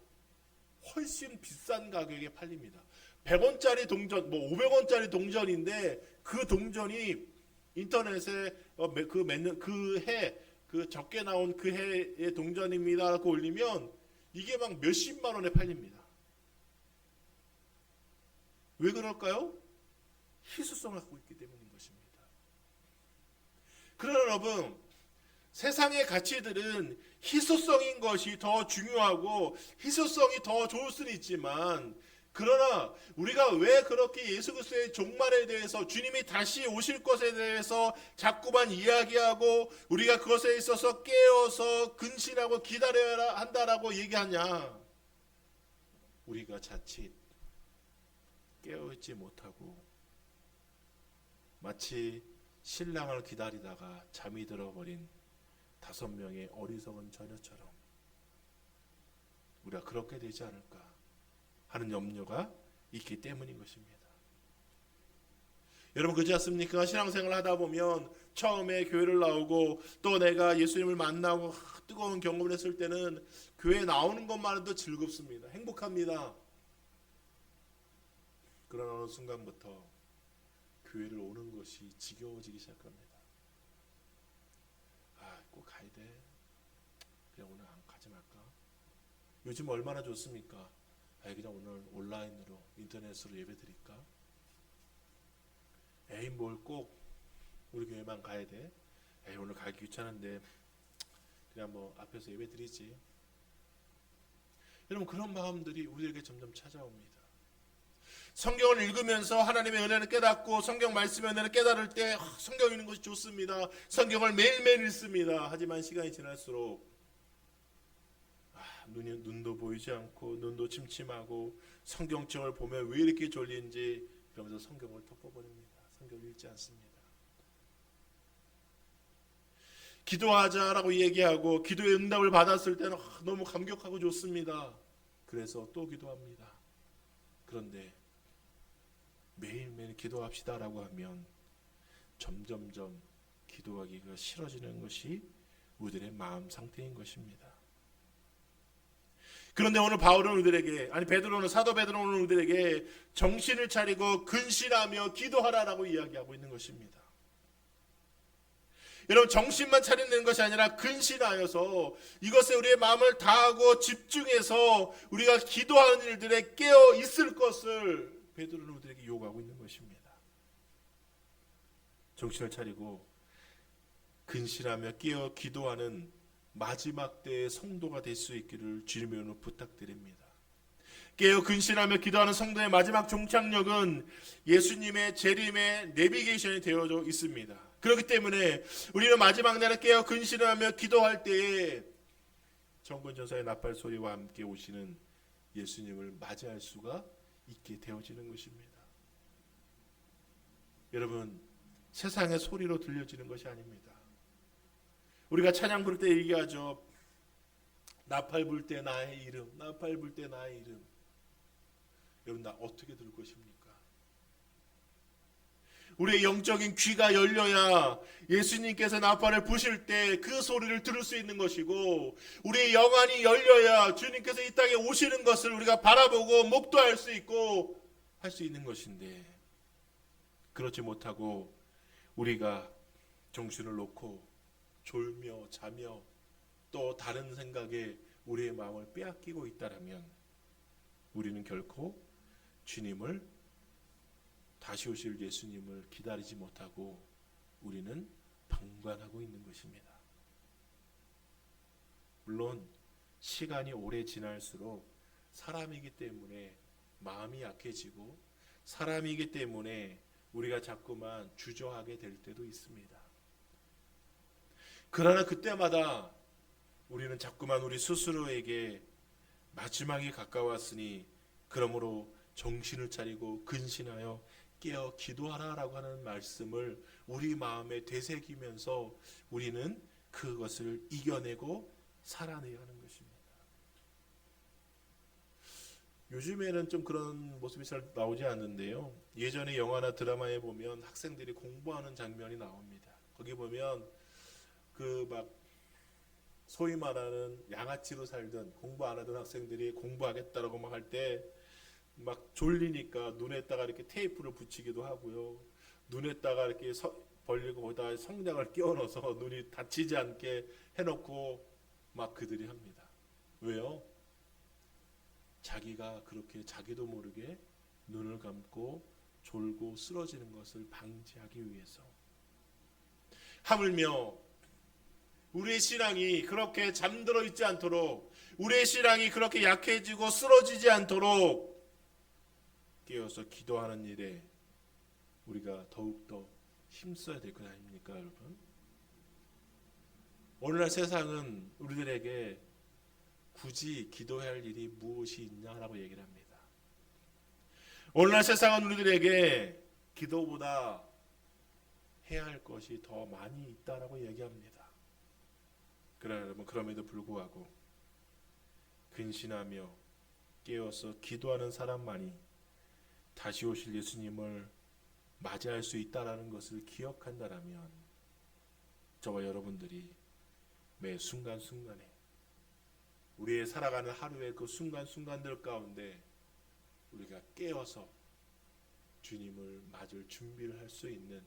훨씬 비싼 가격에 팔립니다. 100원짜리 동전, 뭐 500원짜리 동전인데 그 동전이 인터넷에 그 적게 나온 그 해의 동전입니다라고 올리면 이게 막 몇십만 원에 팔립니다. 왜 그럴까요? 희소성을 갖고 있기 때문인 것입니다. 그러나 여러분 세상의 가치들은 희소성인 것이 더 중요하고 희소성이 더 좋을 수는 있지만 그러나 우리가 왜 그렇게 예수 그리스도의 종말에 대해서, 주님이 다시 오실 것에 대해서 자꾸만 이야기하고 우리가 그것에 있어서 깨어서 근신하고 기다려야 한다라고 얘기하냐? 우리가 자칫 깨어있지 못하고 마치 신랑을 기다리다가 잠이 들어버린 5명의 어리석은 처녀처럼 우리가 그렇게 되지 않을까 하는 염려가 있기 때문인 것입니다. 여러분, 그렇지 않습니까? 신앙생활을 하다 보면 처음에 교회를 나오고 또 내가 예수님을 만나고 뜨거운 경험을 했을 때는 교회에 나오는 것만으로도 즐겁습니다. 행복합니다. 그러나 어느 순간부터 교회를 오는 것이 지겨워지기 시작합니다. 꼭 가야 돼. 그냥 오늘 안 가지 말까? 요즘 얼마나 좋습니까? 그냥 오늘 온라인으로, 인터넷으로 예배 드릴까? 뭘 꼭 우리 교회만 가야 돼? 오늘 가기 귀찮은데 그냥 뭐 앞에서 예배 드리지. 여러분, 그런 마음들이 우리에게 점점 찾아옵니다. 성경을 읽으면서 하나님의 은혜를 깨닫고 성경 말씀의 은혜를 깨달을 때 성경 읽는 것이 좋습니다. 성경을 매일매일 읽습니다. 하지만 시간이 지날수록 눈도 보이지 않고 눈도 침침하고 성경책을 보면 왜 이렇게 졸린지 그러면서 성경을 덮어버립니다. 성경을 읽지 않습니다. 기도하자라고 얘기하고 기도의 응답을 받았을 때는 너무 감격하고 좋습니다. 그래서 또 기도합니다. 그런데 매일매일 기도합시다라고 하면 점점점 기도하기가 싫어지는 것이 우리들의 마음 상태인 것입니다. 그런데 오늘 바울은 우리들에게, 베드로는, 사도 베드로는 우리들에게 정신을 차리고 근신하며 기도하라라고 이야기하고 있는 것입니다. 여러분, 정신만 차리는 것이 아니라 근신하여서 이것에 우리의 마음을 다하고 집중해서 우리가 기도하는 일들에 깨어 있을 것을 베드로는 우리들에게 요구하고 있는 것입니다. 정신을 차리고 근신하며 깨어 기도하는 마지막 때의 성도가 될 수 있기를 주님의 이름으로 부탁드립니다. 깨어 근신하며 기도하는 성도의 마지막 종착역은 예수님의 재림의 내비게이션이 되어져 있습니다. 그렇기 때문에 우리는 마지막 날에 깨어 근신하며 기도할 때에 정권전사의 나팔 소리와 함께 오시는 예수님을 맞이할 수가 있게 되어지는 것입니다. 여러분, 세상의 소리로 들려지는 것이 아닙니다. 우리가 찬양 부를 때 얘기하죠. 나팔 불 때 나의 이름, 나팔 불 때 나의 이름. 여러분, 나 어떻게 들을 것입니까? 우리의 영적인 귀가 열려야 예수님께서 나팔을 부실 때 그 소리를 들을 수 있는 것이고, 우리의 영안이 열려야 주님께서 이 땅에 오시는 것을 우리가 바라보고 목도할 수 있고 할 수 있는 것인데, 그렇지 못하고 우리가 정신을 놓고 졸며 자며 또 다른 생각에 우리의 마음을 빼앗기고 있다라면 우리는 결코 주님을, 다시 오실 예수님을 기다리지 못하고 우리는 방관하고 있는 것입니다. 물론 시간이 오래 지날수록 사람이기 때문에 마음이 약해지고 사람이기 때문에 우리가 자꾸만 주저하게 될 때도 있습니다. 그러나 그때마다 우리는 자꾸만 우리 스스로에게 마지막이 가까웠으니 그러므로 정신을 차리고 근신하여 깨어 기도하라라고 하는 말씀을 우리 마음에 되새기면서 우리는 그것을 이겨내고 살아내야 하는 것입니다. 요즘에는 좀 그런 모습이 잘 나오지 않는데요. 예전에 영화나 드라마에 보면 학생들이 공부하는 장면이 나옵니다. 거기 보면 소위 말하는 양아치로 살던 공부 안 하던 학생들이 공부하겠다라고 막 할 때 막 졸리니까 눈에다가 이렇게 테이프를 붙이기도 하고요. 눈에다가 이렇게 벌리고 거기다 성냥을 끼워 넣어서 눈이 다치지 않게 해놓고 막 그들이 합니다. 왜요? 자기가 그렇게 자기도 모르게 눈을 감고 졸고 쓰러지는 것을 방지하기 위해서. 하물며 우리의 신앙이 그렇게 잠들어 있지 않도록, 우리의 신앙이 그렇게 약해지고 쓰러지지 않도록 깨어서 기도하는 일에 우리가 더욱더 힘써야 될 것 아닙니까, 여러분? 오늘날 세상은 우리들에게 굳이 기도해야 할 일이 무엇이 있냐라고 얘기를 합니다. 오늘날 세상은 우리들에게 기도보다 해야 할 것이 더 많이 있다라고 얘기합니다. 그러나 여러분, 그럼에도 불구하고 근신하며 깨어서 기도하는 사람만이 다시 오실 예수님을 맞이할 수 있다라는 것을 기억한다라면 저와 여러분들이 매 순간순간에 우리의 살아가는 하루의 그 순간순간들 가운데 우리가 깨어서 주님을 맞을 준비를 할 수 있는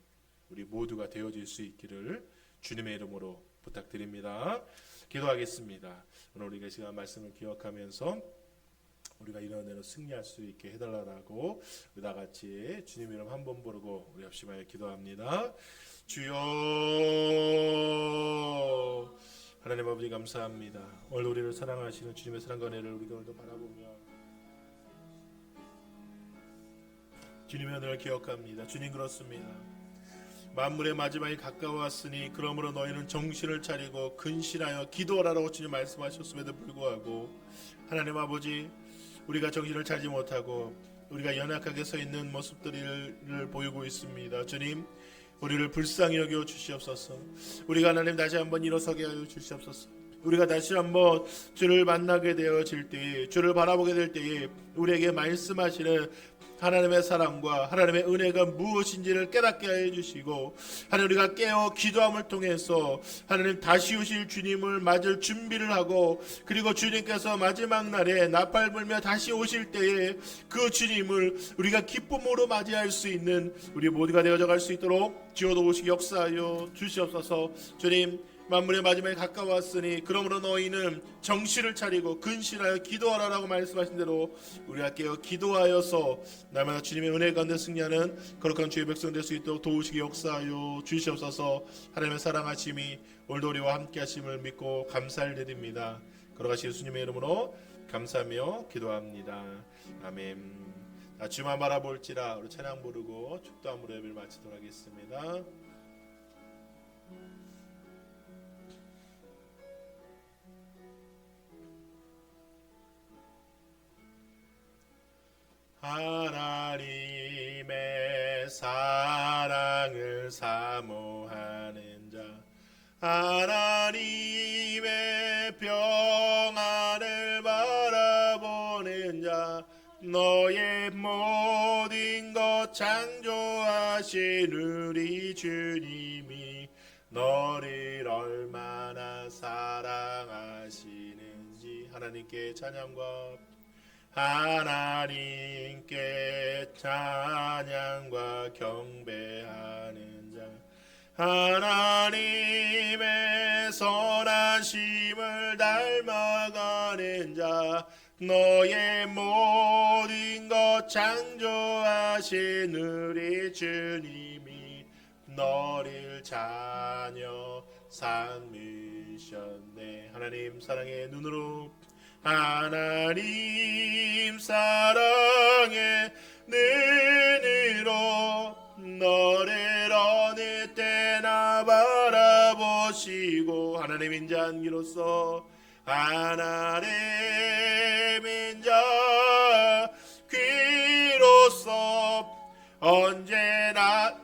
우리 모두가 되어질 수 있기를 주님의 이름으로 부탁드립니다. 기도하겠습니다. 오늘 우리가 시간 말씀을 기억하면서 우리가 이런 대로 승리할 수 있게 해달라고 우리 다 같이 주님 이름 한 번 부르고 우리 합심하여 기도합니다. 주여, 하나님 아버지 감사합니다. 오늘 우리를 사랑하시는 주님의 사랑과 은혜를 우리가 오늘도 바라보며 주님의 은혜를 기억합니다. 주님, 그렇습니다. 만물의 마지막이 가까웠으니 그러므로 너희는 정신을 차리고 근신하여 기도하라고 주님 말씀하셨음에도 불구하고 하나님 아버지, 우리가 정신을 차리지 못하고 우리가 연약하게 서 있는 모습들을 보이고 있습니다. 주님, 우리를 불쌍히 여겨 주시옵소서. 우리가 하나님 다시 한번 일어서게 하여 주시옵소서. 우리가 다시 한번 주를 만나게 되어질 때에, 주를 바라보게 될 때에 우리에게 말씀하시는 하나님의 사랑과 하나님의 은혜가 무엇인지를 깨닫게 하여 주시고, 하나님 우리가 깨어 기도함을 통해서 하나님 다시 오실 주님을 맞을 준비를 하고, 그리고 주님께서 마지막 날에 나팔 불며 다시 오실 때에 그 주님을 우리가 기쁨으로 맞이할 수 있는 우리 모두가 되어져 갈 수 있도록 주여도 오시기 역사하여 주시옵소서. 주님, 만물의 마지막에 가까웠으니 그러므로 너희는 정신을 차리고 근신하여 기도하라라고 말씀하신 대로 우리가 깨어 기도하여서 날마다 주님의 은혜 가운데 승리하는 거룩한 주의 백성 될 수 있도록 도우시기 역사하여 주시옵소서. 하나님의 사랑하심이 오늘도 우리와 함께 하심을 믿고 감사를 드립니다. 거룩하신 예수님의 이름으로 감사하며 기도합니다. 아멘. 주만 바라볼지라. 우리 찬양 부르고 축도함으로 예배를 마치도록 하겠습니다. 하나님의 사랑을 사모하는 자, 하나님의 평안을 바라보는 자, 너의 모든 것 창조하신 우리 주님이 너를 얼마나 사랑하시는지 하나님께 찬양과 하나님께 찬양과 경배하는 자, 하나님의 선하심을 닮아가는 자, 너의 모든 것 창조하신 우리 주님이 너를 자녀 삼으셨네. 하나님 사랑의 눈으로, 하나님 사랑의 눈으로 너를 어느 때나 바라보시고, 하나님 인자한기로서 하나님 인자 귀로서 언제나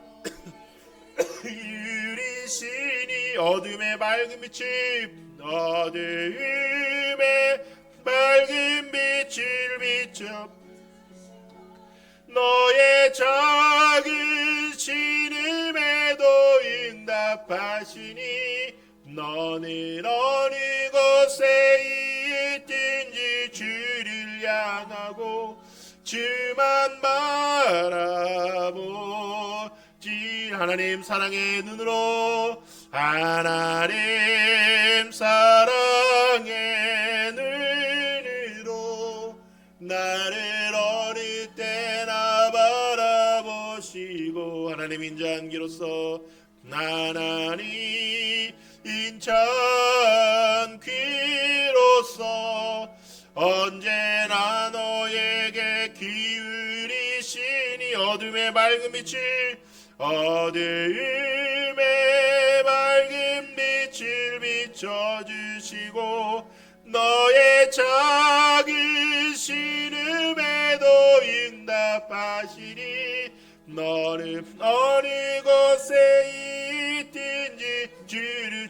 유리시니 어둠의 맑은 빛이 어둠의 맑은 빛을 비춰 너의 작은 신음에도 응답하시니 너는 어느 곳에 있든지 주를 향하고 주만 바라보지. 하나님 사랑의 눈으로, 하나님 사랑의 눈으로 나를 어느 때나 바라보시고, 하나님 인자한 귀로서 하나님 인자한 귀로서 언제나 너에게 기울이시 어둠의 맑은 빛을 어둠의 맑은 빛을 비춰주시고 너의 작은 신음에도 응답하시니 너는 어느 곳에 있든지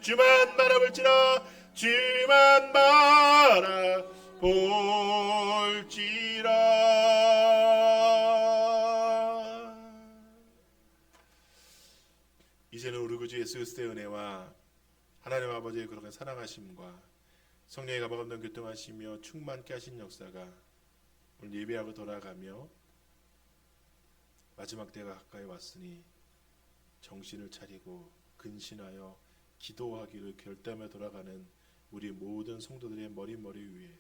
주만 바라볼지라 주만 바라볼지라. 이제는 우리 구주 예수 그리스도의 은혜와 하나님 아버지의 그렇게 사랑하심과 성령의 감화감동 교통하시며 충만케 하신 역사가 오늘 예배하고 돌아가며 마지막 때가 가까이 왔으니 정신을 차리고 근신하여 기도하기를 결단하며 돌아가는 우리 모든 성도들의 머리 위에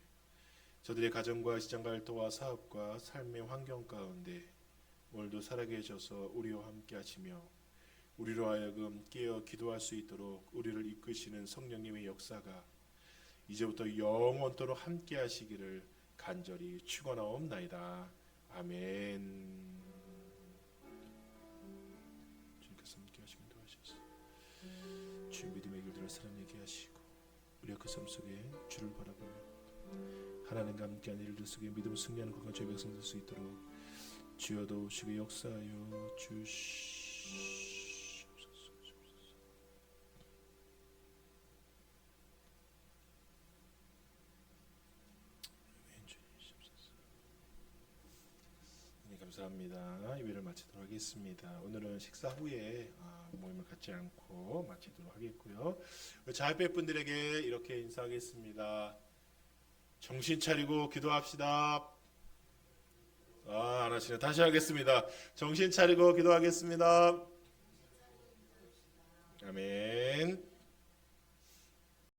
저들의 가정과 시장과 일터와 사업과 삶의 환경 가운데 오늘도 살아계 셔서 우리와 함께 하시며 우리로 하여금 깨어 기도할 수 있도록 우리를 이끄시는 성령님의 역사가 이제부터 영원토록 함께 하시기를 간절히 축원하옵나이다. 아멘. 주님께서 함께 하시고 인도하셔서 주의 믿음의 길들을 사람에게 하시고 우리가 그 삶 속에 주를 바라보며 하나님과 함께한 일들 속에 믿음 승리하는 것과 저희 백성 될 수 있도록 주여 도우시고 역사하여 주시옵소서. 감사합니다. 예배를 마치도록 하겠습니다. 오늘은 식사 후에 모임을 갖지 않고 마치도록 하겠고요. 자협회 분들에게 이렇게 인사하겠습니다. 정신 차리고 기도합시다. 안 하시네. 다시 하겠습니다. 정신 차리고 기도하겠습니다. 아멘.